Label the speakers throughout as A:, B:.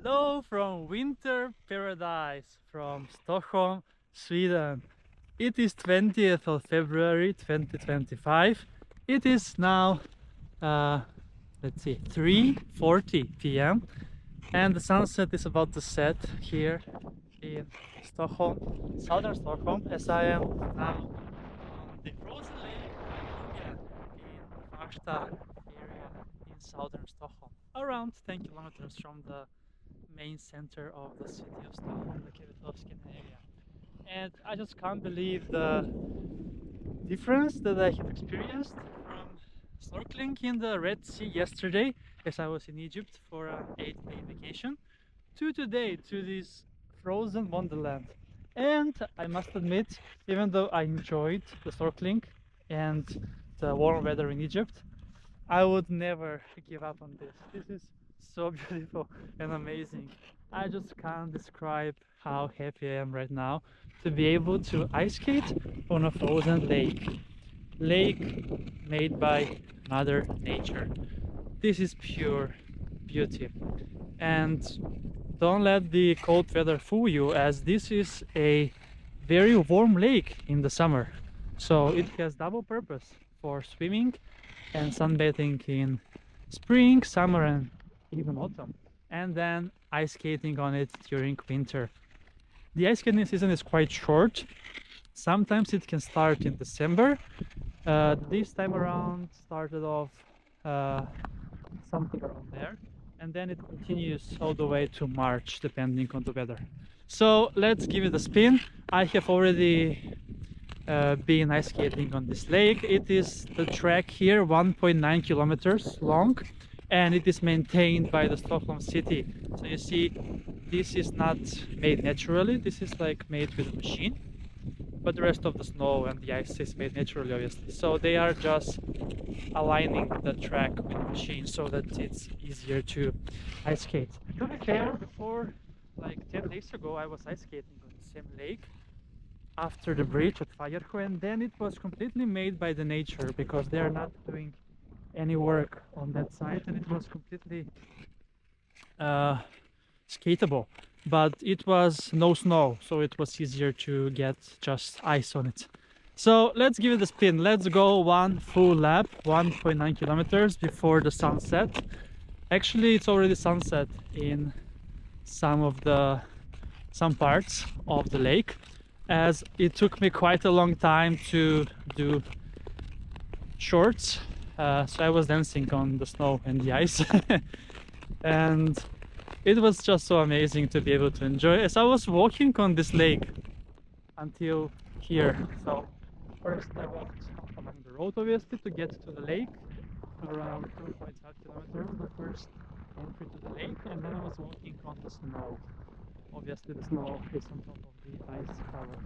A: Hello from winter paradise from Stockholm, Sweden. It is 20th of February 2025. It is now, let's see, 3:40 p.m. and the sunset is about to set here in Stockholm, southern Stockholm, as I am now on the frozen lake Magelungen in Farsta area in southern Stockholm, around 10 kilometers from the main center of the city of Stockholm, the capital Scandinavia. And I just can't believe the difference that I have experienced from snorkeling in the Red Sea yesterday, as I was in Egypt for an 8-day vacation, to today, to this frozen Wonderland. And I must admit, even though I enjoyed the snorkeling and the warm weather in Egypt, I would never give up on this. This is so beautiful and amazing. I just can't describe how happy I am right now to be able to ice skate on a frozen lake. Lake made by Mother Nature. This is pure beauty. And don't let the cold weather fool you, as this is a very warm lake in the summer. So it has double purpose for swimming and sunbathing in spring, summer, and even autumn, and then ice skating on it during winter. The ice skating season is quite short. Sometimes it can start in December. This time around started off something around there, and then it continues all the way to March depending on the weather. So let's give it a spin. I have already been ice skating on this lake. It is the track here 1.9 kilometers long, and it is maintained by the Stockholm City. So you see, this is not made naturally, this is like made with a machine, but the rest of the snow and the ice is made naturally, obviously. So they are just aligning the track with the machine so that it's easier to ice skate. To be fair, before, like 10 days ago, I was ice skating on the same lake after the bridge at Fagerhö, and then it was completely made by the nature because they are not doing any work on that side, and it was completely skateable, but it was no snow, so it was easier to get just ice on it. So let's give it a spin. Let's go one full lap, 1.9 kilometers before the sunset. Actually, it's already sunset in some parts of the lake, as it took me quite a long time to do shorts, so I was dancing on the snow and the ice and it was just so amazing to be able to enjoy as I was walking on this lake until here. So first I walked along the road, obviously, to get to the lake, around 2.5 kilometers, the first entry to the lake, and then I was walking on the snow. Obviously the snow is on top of the ice cover.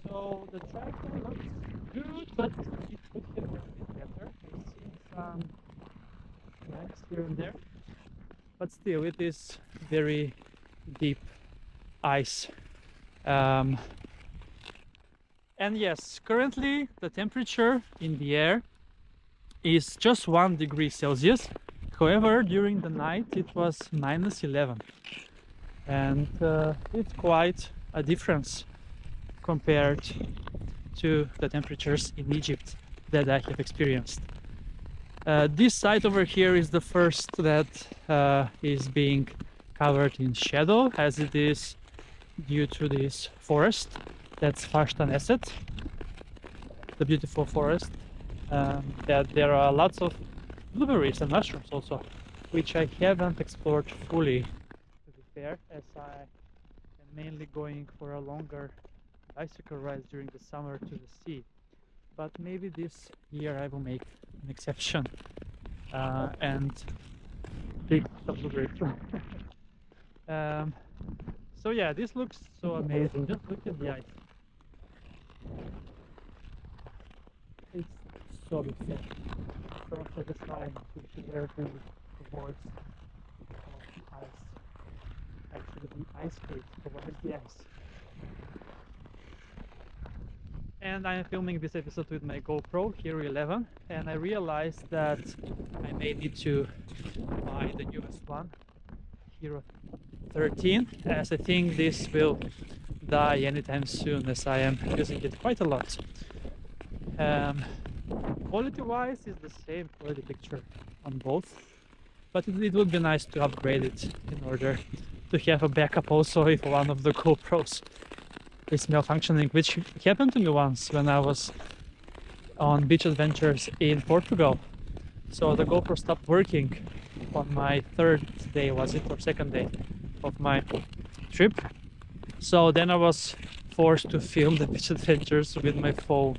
A: So the track looks good, but it could have been a bit better. I've seen some cracks here and there, but still it is very deep ice. And yes, currently the temperature in the air is just 1 degree Celsius. However, during the night it was -11. And it's quite a difference compared to the temperatures in Egypt that I have experienced. This site over here is the first that is being covered in shadow, as it is due to this forest. That's Farsta, the beautiful forest. That there are lots of blueberries and mushrooms also, which I haven't explored fully, to be fair, as I am mainly going for a longer bicycle rides during the summer to the sea. But maybe this year I will make an exception and pick some blueberries. So yeah, this looks so amazing. Just look at the ice. It's so beautiful. So satisfying to hear the voice of ice. Actually, the ice skate provides the ice. And I am filming this episode with my GoPro Hero 11, and I realized that I may need to buy the newest one, Hero 13, as I think this will die anytime soon, as I am using it quite a lot. Quality wise is the same quality picture on both, but it would be nice to upgrade it in order to have a backup also if one of the GoPros is malfunctioning, which happened to me once when I was on beach adventures in Portugal. So the GoPro stopped working on my third day, was it, or second day of my trip. So then I was forced to film the beach adventures with my phone,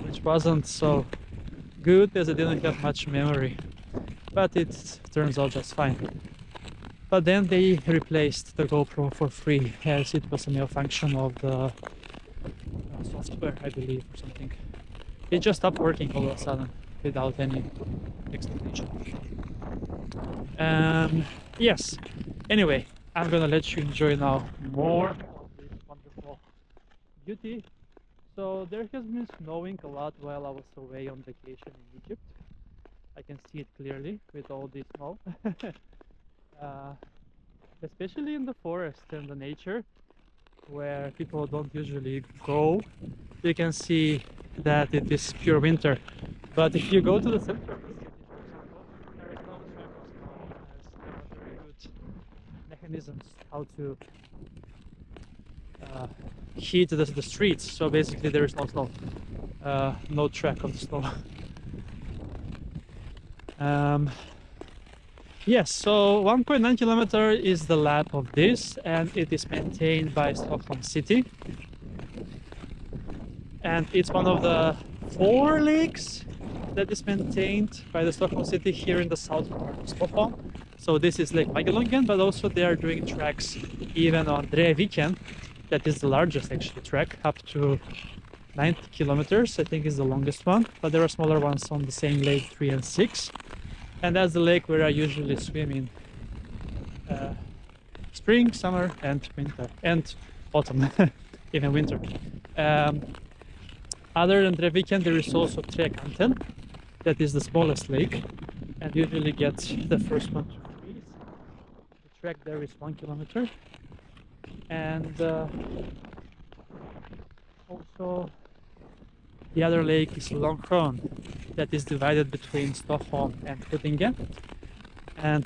A: which wasn't so good as I didn't have much memory, but it turns out just fine. But then they replaced the GoPro for free, as it was a malfunction of the software, I believe, or something. It just stopped working all of a sudden without any explanation. Yes, anyway, I'm gonna let you enjoy now more of this wonderful beauty. So there has been snowing a lot while I was away on vacation in Egypt. I can see it clearly with all this snow. Especially in the forest and the nature where people don't usually go, you can see that it is pure winter. But if you go to the center of the city, for example, there is no track of snow, as there are very good mechanisms how to heat the streets. So basically there is no snow, no track of the snow. Yes, so 1.9 kilometer is the lap of this, and it is maintained by Stockholm City. And it's one of the 4 lakes that is maintained by the Stockholm City here in the south part of Stockholm. So this is Lake Magelungen, but also they are doing tracks even on Dreviken. That is the largest actually track, up to 90 kilometers, I think is the longest one. But there are smaller ones on the same lake, 3 and 6. And that's the lake where I usually swim in spring, summer, and winter, and autumn, even winter. Other than Dreviken, there is also Trekanten, that is the smallest lake, and usually gets the first one to freeze. The track there is 1 kilometer, and also the other lake is Långsjön, that is divided between Stockholm and Huddinge. And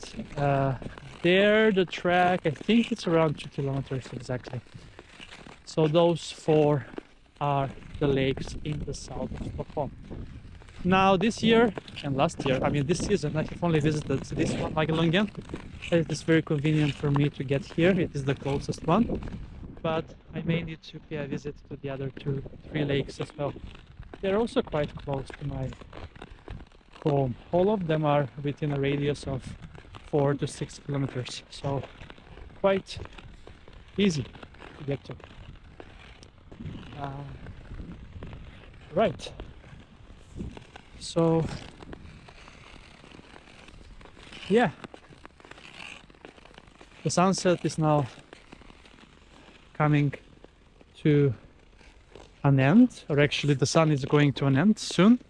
A: there the track, I think it's around 2 kilometers exactly. So those 4 are the lakes in the south of Stockholm. Now this year and last year, I mean this season, I have only visited this one, Magelungen. It is very convenient for me to get here. It is the closest one, but I may need to pay a visit to the other 2, 3 lakes as well. They're also quite close to my home. All of them are within a radius of 4 to 6 kilometers, so quite easy to get to. Right, so yeah, the sunset is now coming to an end, or actually the sun is going to an end soon,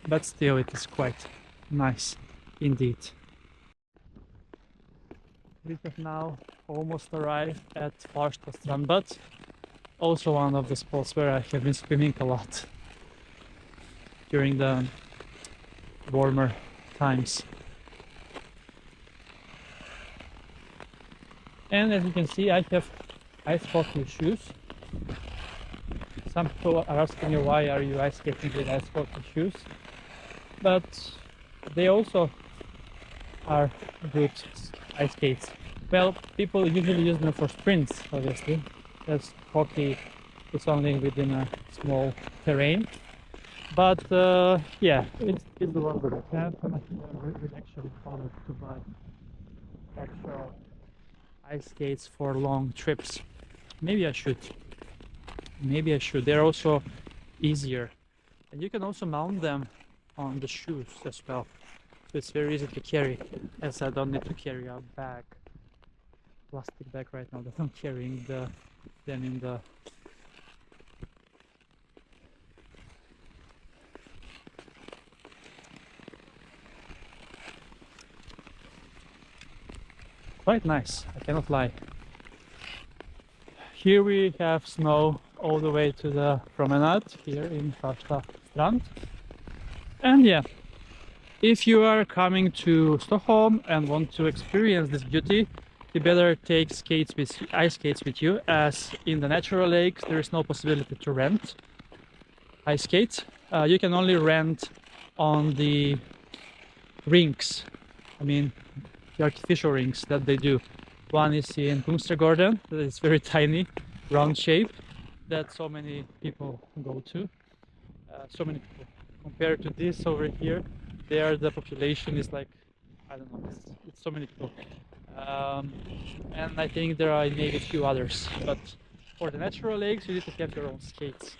A: but still it is quite nice indeed. We have now almost arrived at Farsta Strandbad, also one of the spots where I have been swimming a lot during the warmer times. And as you can see, I have ice hockey shoes. Some people are asking me, why are you ice skating with ice hockey shoes? But they also are good ice skates. Well, people usually use them for sprints, obviously, as hockey is only within a small terrain. But yeah, it's the one that I have, and I will actually bother to buy actual ice skates for long trips. Maybe I should. Maybe I should. They're also easier, and you can also mount them on the shoes as well. So it's very easy to carry, as I don't need to carry a bag, plastic bag right now that I'm carrying them in the quite nice, I cannot lie. Here we have snow all the way to the promenade here in Farsta Strand. And yeah, if you are coming to Stockholm and want to experience this beauty, you better take ice skates with you, as in the natural lakes there is no possibility to rent ice skates. You can only rent on the rinks, I mean the artificial rinks that they do. One is in Garden, that is very tiny, round shape, that so many people go to. So many people. Compared to this over here, there the population is like, I don't know, it's so many people. And I think there are maybe a few others. But for the natural lakes, you need to have your own skates,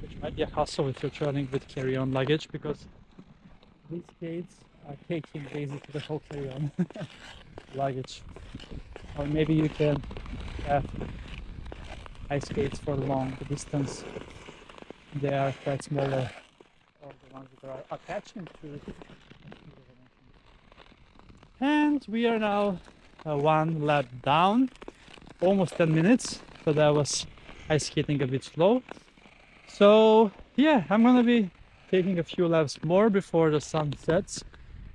A: which might be a hassle if you're traveling with carry-on luggage, because these skates are taking basically the whole carry-on luggage. Or maybe you can have ice skates for long distance. They are quite smaller, or the ones that are attaching to it. And we are now one lap down, almost 10 minutes, but I was ice skating a bit slow. So yeah, I'm gonna be taking a few laps more before the sun sets,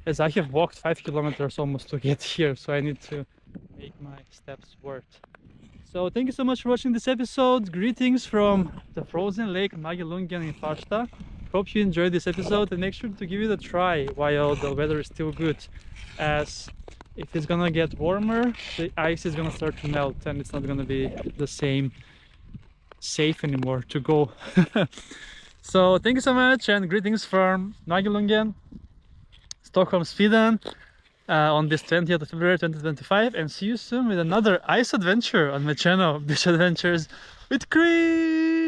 A: as I have walked 5 kilometers almost to get here, so I need to make my steps worth. So thank you so much for watching this episode. Greetings from the frozen lake Magelungen in Farsta. Hope you enjoyed this episode, and make sure to give it a try while the weather is still good, as if it's gonna get warmer, the ice is gonna start to melt and it's not gonna be the same safe anymore to go. So thank you so much, and greetings from Magelungen, Stockholm, Sweden, on this 20th of February 2025, and see you soon with another ice adventure on my channel, Beach Adventures with Chris.